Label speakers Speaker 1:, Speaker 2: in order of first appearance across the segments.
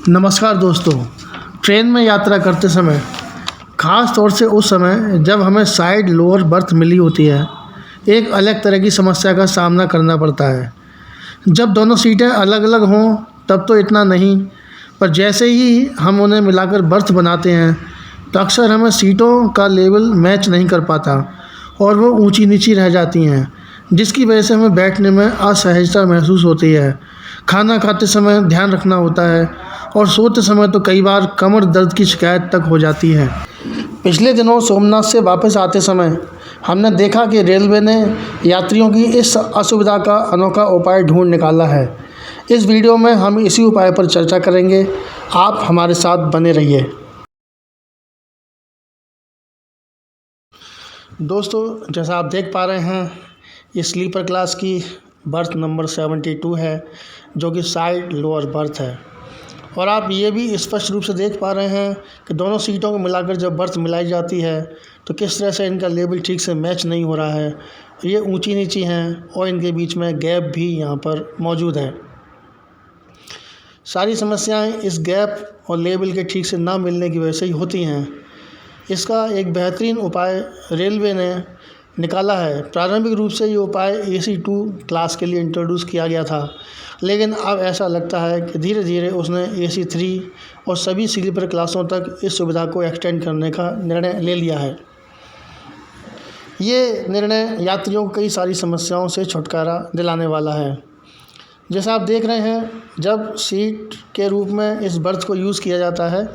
Speaker 1: नमस्कार दोस्तों। ट्रेन में यात्रा करते समय, ख़ास तौर से उस समय जब हमें साइड लोअर बर्थ मिली होती है, एक अलग तरह की समस्या का सामना करना पड़ता है। जब दोनों सीटें अलग-अलग हों तब तो इतना नहीं, पर जैसे ही हम उन्हें मिलाकर बर्थ बनाते हैं तो अक्सर हमें सीटों का लेवल मैच नहीं कर पाता और वो ऊंची-नीची रह जाती हैं, जिसकी वजह से हमें बैठने में असहजता महसूस होती है। खाना खाते समय ध्यान रखना होता है और सोते समय तो कई बार कमर दर्द की शिकायत तक हो जाती है। पिछले दिनों सोमनाथ से वापस आते समय हमने देखा कि रेलवे ने यात्रियों की इस असुविधा का अनोखा उपाय ढूंढ निकाला है। इस वीडियो में हम इसी उपाय पर चर्चा करेंगे। आप हमारे साथ बने रहिए। दोस्तों, जैसा आप देख पा रहे हैं, ये स्लीपर क्लास की बर्थ नंबर 72 है, जो कि साइड लोअर बर्थ है। और आप ये भी स्पष्ट रूप से देख पा रहे हैं कि दोनों सीटों को मिलाकर जब बर्थ मिलाई जाती है तो किस तरह से इनका लेवल ठीक से मैच नहीं हो रहा है। ये ऊंची नीची हैं और इनके बीच में गैप भी यहाँ पर मौजूद है। सारी समस्याएं इस गैप और लेवल के ठीक से ना मिलने की वजह से ही होती हैं। इसका एक बेहतरीन उपाय रेलवे ने निकाला है। प्रारंभिक रूप से ये उपाय AC2 क्लास के लिए इंट्रोड्यूस किया गया था, लेकिन अब ऐसा लगता है कि धीरे धीरे उसने AC3 और सभी स्लीपर क्लासों तक इस सुविधा को एक्सटेंड करने का निर्णय ले लिया है। ये निर्णय यात्रियों को कई सारी समस्याओं से छुटकारा दिलाने वाला है। जैसा आप देख रहे हैं, जब सीट के रूप में इस बर्थ को यूज़ किया जाता है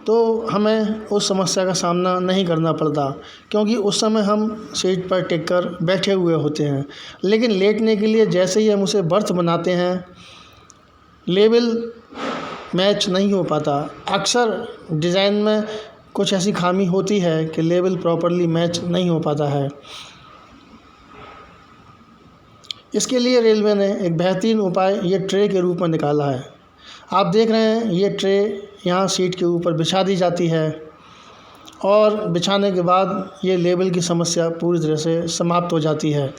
Speaker 1: तो हमें उस समस्या का सामना नहीं करना पड़ता, क्योंकि उस समय हम सीट पर टिक कर बैठे हुए होते हैं। लेकिन लेटने के लिए जैसे ही हम उसे बर्थ बनाते हैं, लेवल मैच नहीं हो पाता। अक्सर डिज़ाइन में कुछ ऐसी खामी होती है कि लेवल प्रॉपर्ली मैच नहीं हो पाता है। इसके लिए रेलवे ने एक बेहतरीन उपाय ये ट्रे के रूप में निकाला है। आप देख रहे हैं, ये ट्रे यहाँ सीट के ऊपर बिछा दी जाती है और बिछाने के बाद ये लेवल की समस्या पूरी तरह से समाप्त हो जाती है।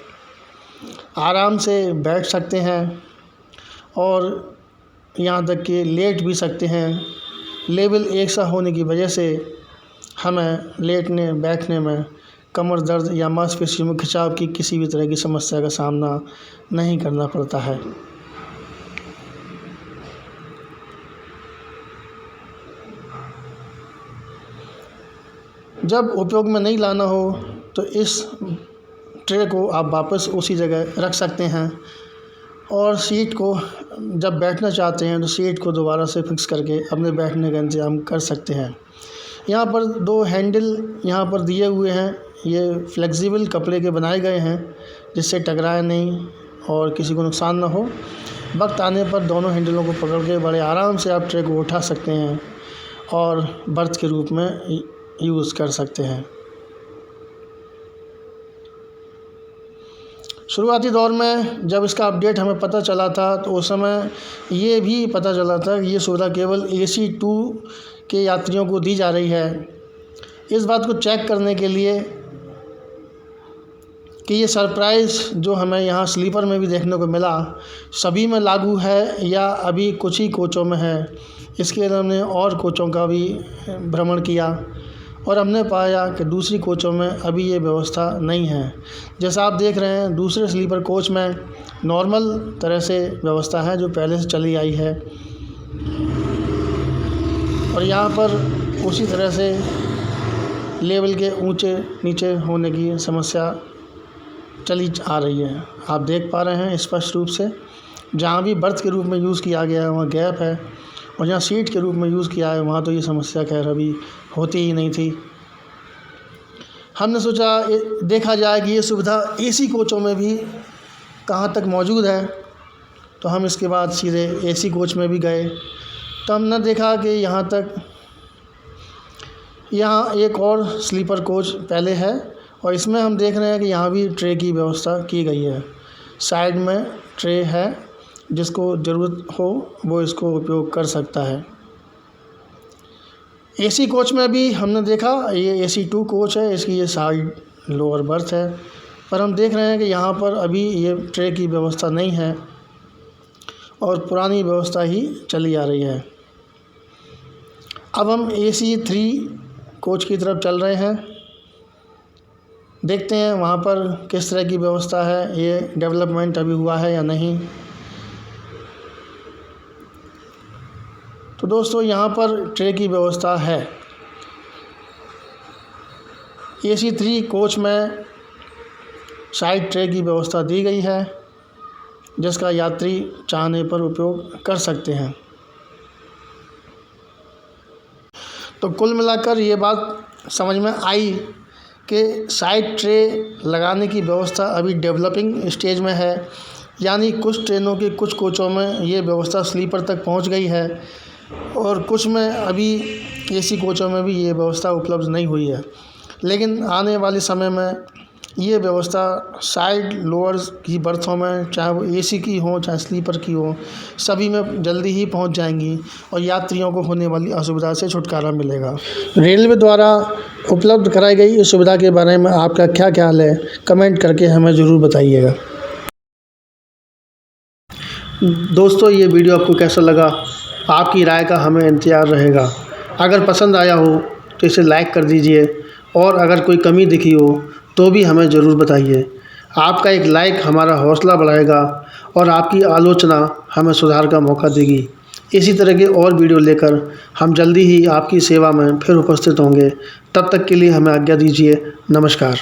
Speaker 1: आराम से बैठ सकते हैं और यहाँ तक कि लेट भी सकते हैं। लेवल एक सा होने की वजह से हमें लेटने बैठने में कमर दर्द या मांसपेशियों में खिंचाव की किसी भी तरह की समस्या का सामना नहीं करना पड़ता है। जब उपयोग में नहीं लाना हो तो इस ट्रे को आप वापस उसी जगह रख सकते हैं और सीट को जब बैठना चाहते हैं तो सीट को दोबारा से फिक्स करके अपने बैठने का इंतज़ाम कर सकते हैं। यहाँ पर 2 हैंडल यहाँ पर दिए हुए हैं। ये फ्लेक्सिबल कपड़े के बनाए गए हैं, जिससे टकराए नहीं और किसी को नुकसान ना हो। वक्त आने पर दोनों हैंडलों को पकड़ के बड़े आराम से आप ट्रे को उठा सकते हैं और बर्थ के रूप में यूज़ कर सकते हैं। शुरुआती दौर में जब इसका अपडेट हमें पता चला था तो उस समय ये भी पता चला था कि ये सुविधा केवल AC2 के यात्रियों को दी जा रही है। इस बात को चेक करने के लिए कि ये सरप्राइज़ जो हमें यहाँ स्लीपर में भी देखने को मिला, सभी में लागू है या अभी कुछ ही कोचों में है। इसके लिए हमने और कोचों का भी भ्रमण किया और हमने पाया कि दूसरी कोचों में अभी ये व्यवस्था नहीं है। जैसा आप देख रहे हैं, दूसरे स्लीपर कोच में नॉर्मल तरह से व्यवस्था है जो पहले से चली आई है और यहाँ पर उसी तरह से लेवल के ऊंचे नीचे होने की समस्या चली आ रही है। आप देख पा रहे हैं स्पष्ट रूप से, जहाँ भी बर्थ के रूप में यूज़ किया गया है वहाँ गैप है और जहाँ सीट के रूप में यूज़ किया है वहाँ तो ये समस्या खैर अभी होती ही नहीं थी। हमने सोचा देखा जाए कि ये सुविधा AC कोचों में भी कहाँ तक मौजूद है, तो हम इसके बाद सीधे AC कोच में भी गए तो हमने देखा कि यहाँ एक और स्लीपर कोच पहले है और इसमें हम देख रहे हैं कि यहाँ भी ट्रे की व्यवस्था की गई है। साइड में ट्रे है, जिसको ज़रूरत हो वो इसको उपयोग कर सकता है। AC कोच में भी हमने देखा, ये AC2 कोच है, इसकी ये साइड लोअर बर्थ है पर हम देख रहे हैं कि यहाँ पर अभी ये ट्रे की व्यवस्था नहीं है और पुरानी व्यवस्था ही चली आ रही है। अब हम AC3 कोच की तरफ चल रहे हैं। देखते हैं वहाँ पर किस तरह की व्यवस्था है, ये डेवलपमेंट अभी हुआ है या नहीं। तो दोस्तों यहाँ पर ट्रे की व्यवस्था है। AC3 कोच में साइड ट्रे की व्यवस्था दी गई है, जिसका यात्री चाहने पर उपयोग कर सकते हैं। तो कुल मिलाकर ये बात समझ में आई कि साइड ट्रे लगाने की व्यवस्था अभी डेवलपिंग स्टेज में है, यानी कुछ ट्रेनों के कुछ कोचों में ये व्यवस्था स्लीपर तक पहुंच गई है और कुछ में अभी AC कोचों में भी ये व्यवस्था उपलब्ध नहीं हुई है। लेकिन आने वाले समय में ये व्यवस्था साइड लोअर की बर्थों में, चाहे वो AC की हो चाहे स्लीपर की हो, सभी में जल्दी ही पहुंच जाएंगी और यात्रियों को होने वाली असुविधा से छुटकारा मिलेगा। रेलवे द्वारा उपलब्ध कराई गई इस सुविधा के बारे में आपका क्या ख्याल है, कमेंट करके हमें ज़रूर बताइएगा। दोस्तों ये वीडियो आपको कैसा लगा, आपकी राय का हमें इंतज़ार रहेगा। अगर पसंद आया हो तो इसे लाइक कर दीजिए और अगर कोई कमी दिखी हो तो भी हमें ज़रूर बताइए। आपका एक लाइक हमारा हौसला बढ़ाएगा और आपकी आलोचना हमें सुधार का मौका देगी। इसी तरह के और वीडियो लेकर हम जल्दी ही आपकी सेवा में फिर उपस्थित होंगे। तब तक के लिए हमें आज्ञा दीजिए। नमस्कार।